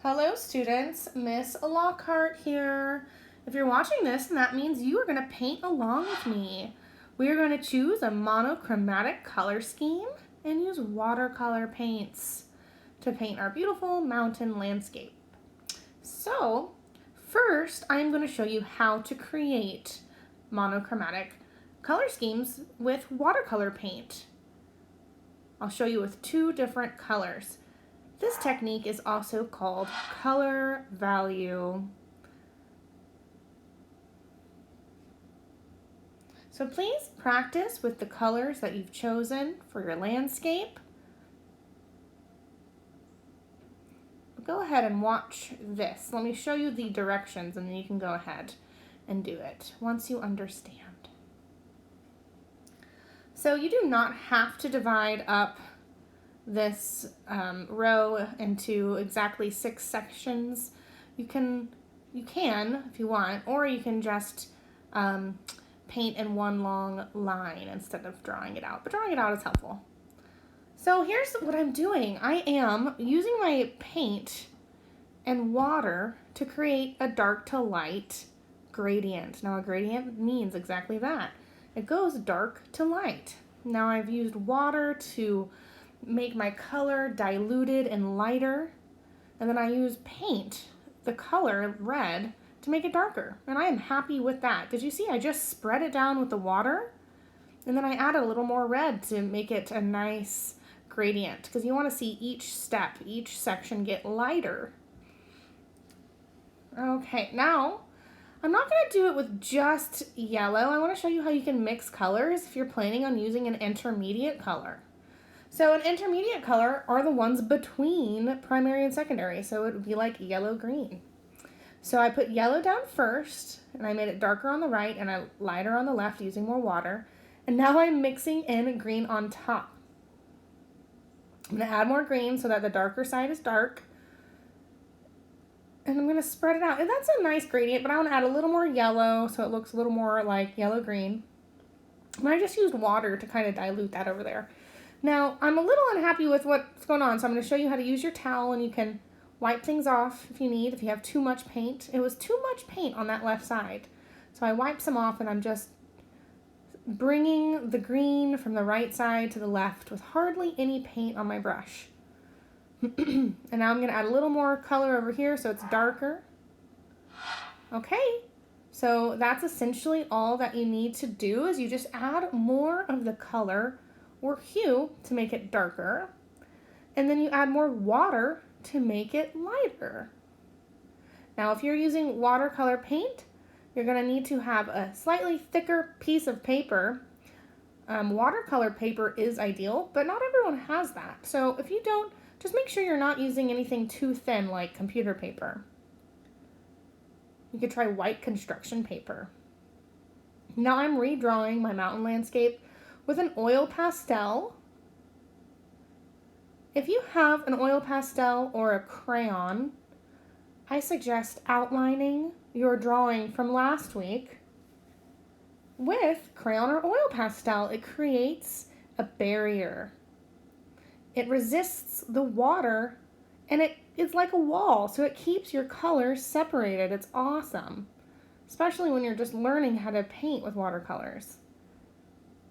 Hello students, Miss Lockhart here. If you're watching this, then that means you are going to paint along with me. We are going to choose a monochromatic color scheme and use watercolor paints to paint our beautiful mountain landscape. So first, I'm going to show you how to create monochromatic color schemes with watercolor paint. I'll show you with two different colors. This technique is also called color value. So please practice with the colors that you've chosen for your landscape. Go ahead and watch this. Let me show you the directions and then you can go ahead and do it once you understand. So you do not have to divide up this row into exactly 6 sections. You can if you want, or you can just paint in one long line instead of drawing it out. But drawing it out is helpful. So here's what I'm doing. I am using my paint and water to create a dark to light gradient. Now a gradient means exactly that. It goes dark to light. Now I've used water to make my color diluted and lighter, and then I use paint, the color red, to make it darker, and I am happy with that. Did you see I just spread it down with the water and then I added a little more red to make it a nice gradient, because you want to see each step, each section get lighter. Okay, now I'm not going to do it with just yellow. I want to show you how you can mix colors if you're planning on using an intermediate color. So an intermediate color are the ones between primary and secondary. So it would be like yellow-green. So I put yellow down first, and I made it darker on the right and a lighter on the left using more water. And now I'm mixing in green on top. I'm going to add more green so that the darker side is dark. And I'm going to spread it out. And that's a nice gradient, but I want to add a little more yellow so it looks a little more like yellow-green. And I just used water to kind of dilute that over there. Now, I'm a little unhappy with what's going on, so I'm going to show you how to use your towel, and you can wipe things off if you need, if you have too much paint. It was too much paint on that left side. So I wiped some off, and I'm just bringing the green from the right side to the left with hardly any paint on my brush. And now I'm going to add a little more color over here so it's darker. Okay, so that's essentially all that you need to do, is you just add more of the color or hue to make it darker, and then you add more water to make it lighter. Now if you're using watercolor paint, you're going to need to have a slightly thicker piece of paper. Watercolor paper is ideal, but not everyone has that. So if you don't, just make sure you're not using anything too thin like computer paper. You could try white construction paper. Now I'm redrawing my mountain landscape with an oil pastel. If you have an oil pastel or a crayon, I suggest outlining your drawing from last week with crayon or oil pastel. It creates a barrier. It resists the water, and it's like a wall, so it keeps your colors separated. It's awesome, especially when you're just learning how to paint with watercolors,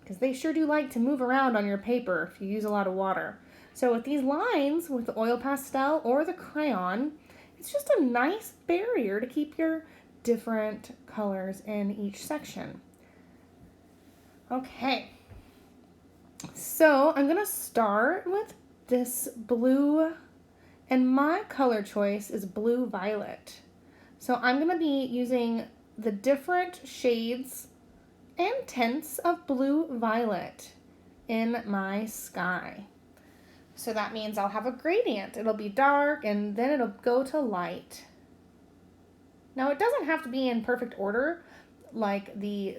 because they sure do like to move around on your paper if you use a lot of water. So with these lines, with the oil pastel or the crayon, it's just a nice barrier to keep your different colors in each section. Okay, so I'm going to start with this blue, and my color choice is blue-violet. So I'm going to be using the different shades and tints of blue-violet in my sky. So that means I'll have a gradient. It'll be dark and then it'll go to light. Now it doesn't have to be in perfect order like the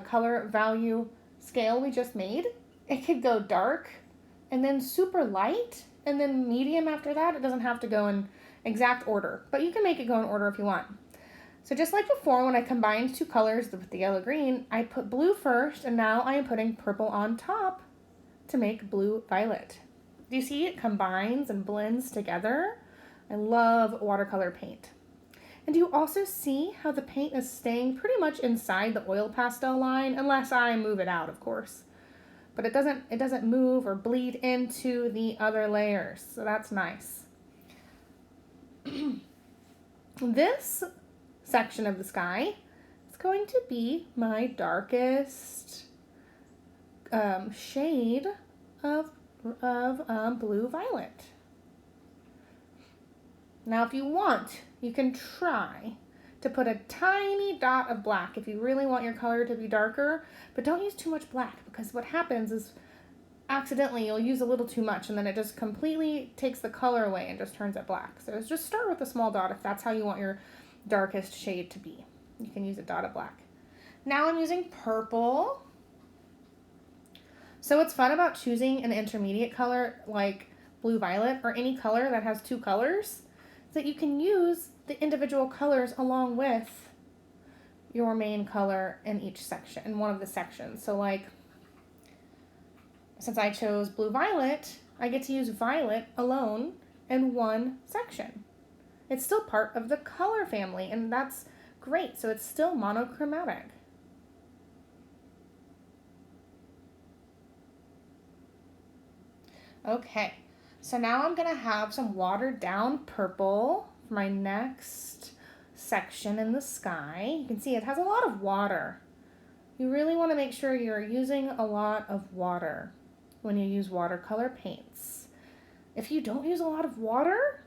color value scale we just made. It could go dark and then super light and then medium after that. It doesn't have to go in exact order, but you can make it go in order if you want. So just like before, when I combined two colors with the yellow-green, I put blue first, and now I am putting purple on top to make blue-violet. Do you see it combines and blends together? I love watercolor paint. And you also see how the paint is staying pretty much inside the oil pastel line, unless I move it out, of course. But it doesn't move or bleed into the other layers, so that's nice. This section of the sky is going to be my darkest shade of blue violet. Now, if you want, you can try to put a tiny dot of black if you really want your color to be darker, but don't use too much black, because what happens is accidentally you'll use a little too much and then it just completely takes the color away and just turns it black. So just start with a small dot if that's how you want your darkest shade to be. You can use a dot of black. Now I'm using purple. So what's fun about choosing an intermediate color like blue violet or any color that has two colors is that you can use the individual colors along with your main color in each section, in one of the sections. So like, since I chose blue violet, I get to use violet alone in one section. It's still part of the color family, and that's great. So it's still monochromatic. Okay, so now I'm gonna have some watered down purple for my next section in the sky. You can see it has a lot of water. You really want to make sure you're using a lot of water when you use watercolor paints. If you don't use a lot of water,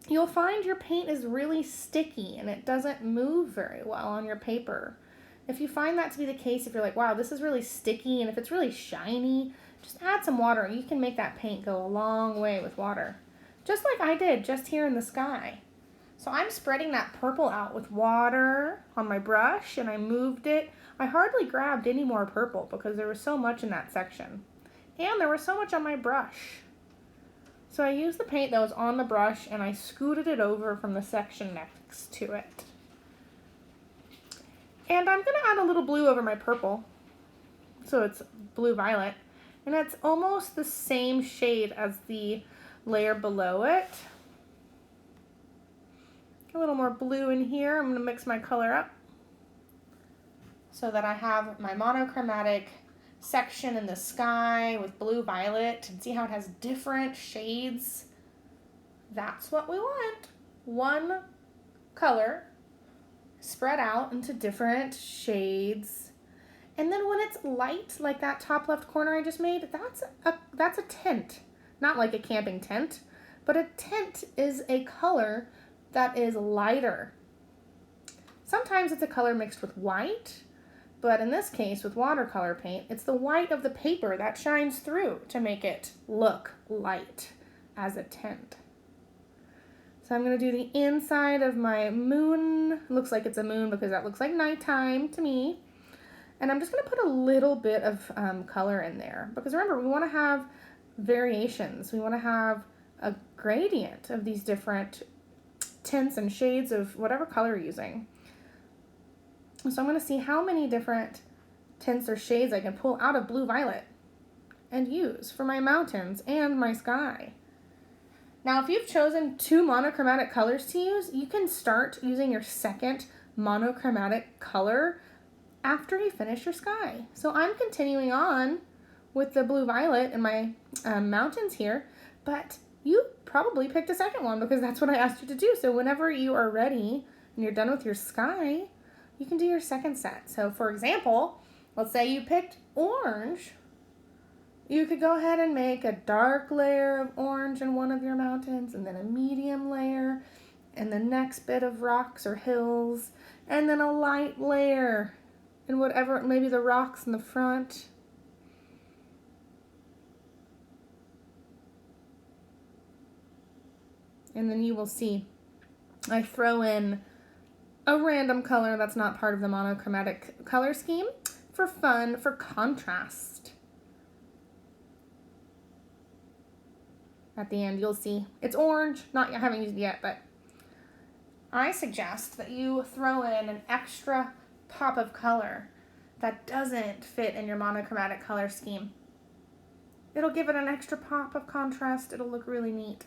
you'll find your paint is really sticky and it doesn't move very well on your paper. If you find that to be the case, if you're like, wow, this is really sticky, and if it's really shiny, just add some water. You can make that paint go a long way with water. Just like I did just here in the sky. So I'm spreading that purple out with water on my brush, and I moved it. I hardly grabbed any more purple because there was so much in that section. And there was so much on my brush. So I used the paint that was on the brush and I scooted it over from the section next to it. And I'm going to add a little blue over my purple. So it's blue violet. And it's almost the same shade as the layer below it. A little more blue in here. I'm going to mix my color up so that I have my monochromatic section in the sky with blue violet, and see how it has different shades. That's what we want. One color spread out into different shades. And then when it's light, like that top left corner I just made, that's a tint. Not like a camping tent, but a tint is a color that is lighter. Sometimes it's a color mixed with white, but in this case, with watercolor paint, it's the white of the paper that shines through to make it look light as a tint. So I'm going to do the inside of my moon. Looks like it's a moon because that looks like nighttime to me. And I'm just going to put a little bit of color in there. Because remember, we want to have variations. We want to have a gradient of these different tints and shades of whatever color you're using. So I'm going to see how many different tints or shades I can pull out of blue violet and use for my mountains and my sky. Now, if you've chosen two monochromatic colors to use, you can start using your second monochromatic color after you finish your sky. So I'm continuing on with the blue violet in my mountains here, but you probably picked a second one because that's what I asked you to do. So whenever you are ready and you're done with your sky, you can do your second set. So for example, let's say you picked orange. You could go ahead and make a dark layer of orange in one of your mountains, and then a medium layer in the next bit of rocks or hills, and then a light layer in whatever, maybe the rocks in the front. And then you will see I throw in a random color that's not part of the monochromatic color scheme for fun, for contrast. At the end, you'll see it's orange. I haven't used it yet, but I suggest that you throw in an extra pop of color that doesn't fit in your monochromatic color scheme. It'll give it an extra pop of contrast. It'll look really neat.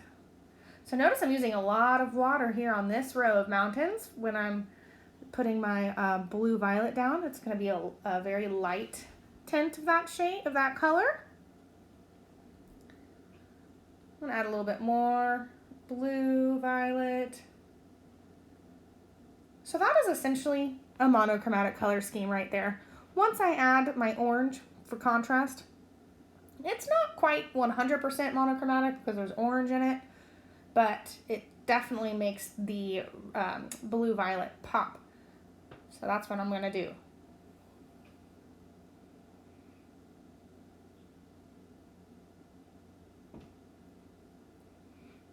So notice I'm using a lot of water here on this row of mountains when I'm putting my blue violet down. It's going to be a very light tint of that shade, of that color. I'm going to add a little bit more blue violet. So that is essentially a monochromatic color scheme right there. Once I add my orange for contrast, it's not quite 100% monochromatic because there's orange in it, but it definitely makes the blue violet pop. So that's what I'm going to do.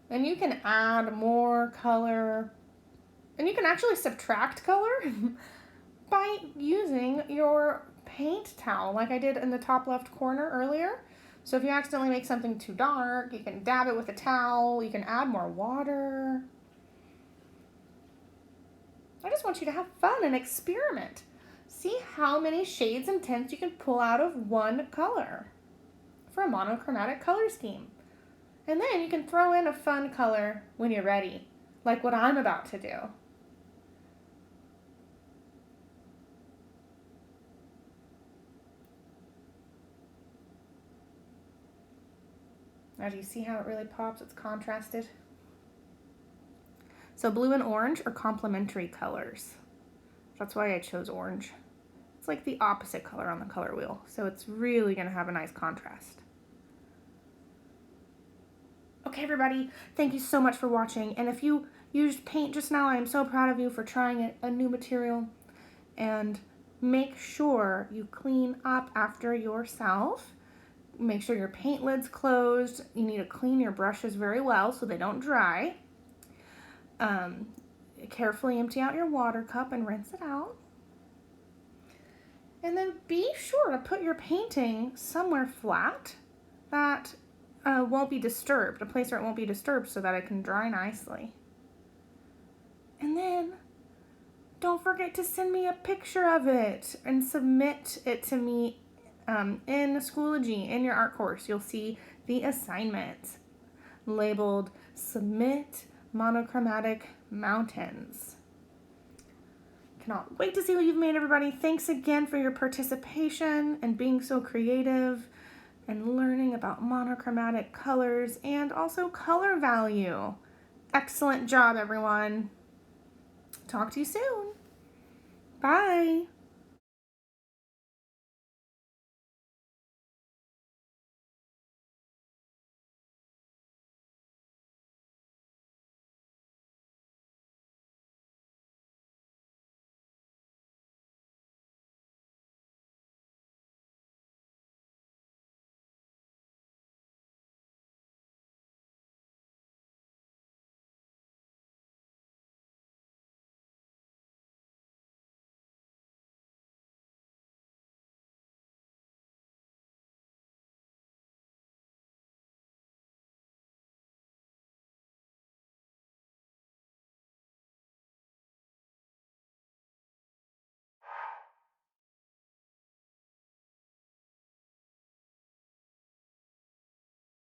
And you can add more color, and you can actually subtract color by using your paint towel like I did in the top left corner earlier. So if you accidentally make something too dark, you can dab it with a towel, you can add more water. I just want you to have fun and experiment. See how many shades and tints you can pull out of one color for a monochromatic color scheme. And then you can throw in a fun color when you're ready, like what I'm about to do. Now do you see how it really pops? It's contrasted. So blue and orange are complementary colors. That's why I chose orange. It's like the opposite color on the color wheel, so it's really going to have a nice contrast. Okay, everybody, thank you so much for watching. And if you used paint just now, I am so proud of you for trying a new material. And make sure you clean up after yourself. Make sure your paint lid's closed. You need to clean your brushes very well so they don't dry. Carefully empty out your water cup and rinse it out. And then be sure to put your painting somewhere flat that won't be disturbed, a place where it won't be disturbed so that it can dry nicely. And then don't forget to send me a picture of it and submit it to me in Schoology, in your art course. You'll see the assignment labeled Submit Monochromatic Mountains. Cannot wait to see what you've made, everybody. Thanks again for your participation and being so creative and learning about monochromatic colors and also color value. Excellent job, everyone. Talk to you soon. Bye.